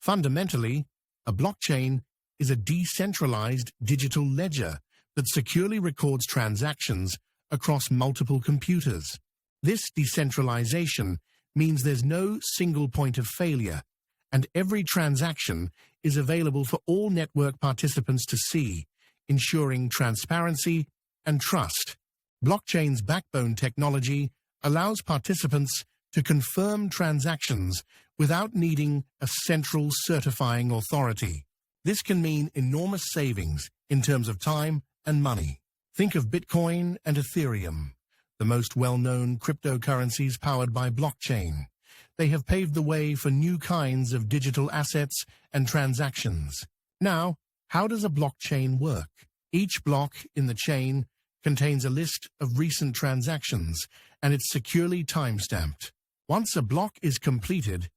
Fundamentally, a blockchain is a decentralized digital ledger that securely records transactions across multiple computers. This decentralization means there's no single point of failure, and every transaction is available for all network participants to see, ensuring transparency and trust. Blockchain's backbone technology allows participants to confirm transactions without needing a central certifying authority. This can mean enormous savings in terms of time and money. Think of Bitcoin and Ethereum, the most well-known cryptocurrencies powered by blockchain. They have paved the way for new kinds of digital assets and transactions. Now, how does a blockchain work? Each block in the chain contains a list of recent transactions, and it's securely timestamped. Once a block is completed,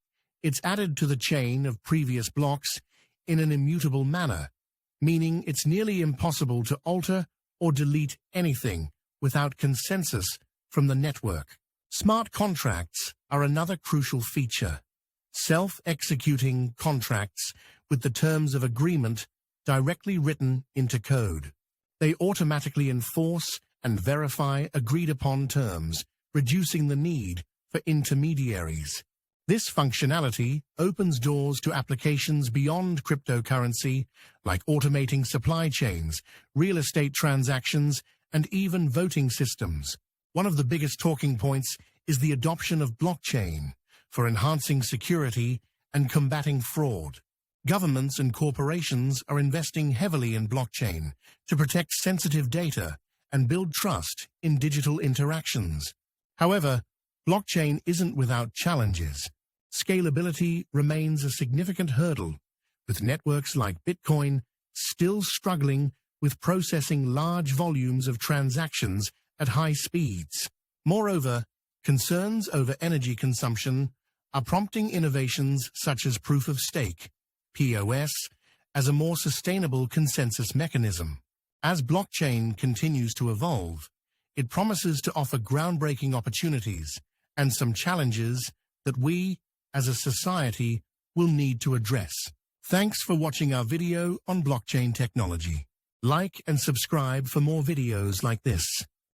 it's added to the chain of previous blocks in an immutable manner, meaning it's nearly impossible to alter or delete anything without consensus from the network. Smart contracts are another crucial feature. Self-executing contracts with the terms of agreement directly written into code. They automatically enforce and verify agreed-upon terms, reducing the need for intermediaries. This functionality opens doors to applications beyond cryptocurrency, like automating supply chains, real estate transactions, and even voting systems. One of the biggest talking points is the adoption of blockchain for enhancing security and combating fraud. Governments and corporations are investing heavily in blockchain to protect sensitive data and build trust in digital interactions. However, blockchain isn't without challenges. Scalability remains a significant hurdle, with networks like Bitcoin still struggling with processing large volumes of transactions at high speeds. Moreover, concerns over energy consumption are prompting innovations such as proof of stake, POS, as a more sustainable consensus mechanism. As blockchain continues to evolve, it promises to offer groundbreaking opportunities and some challenges that we, as a society, will need to address. Thanks for watching our video on blockchain technology. Like and subscribe for more videos like this.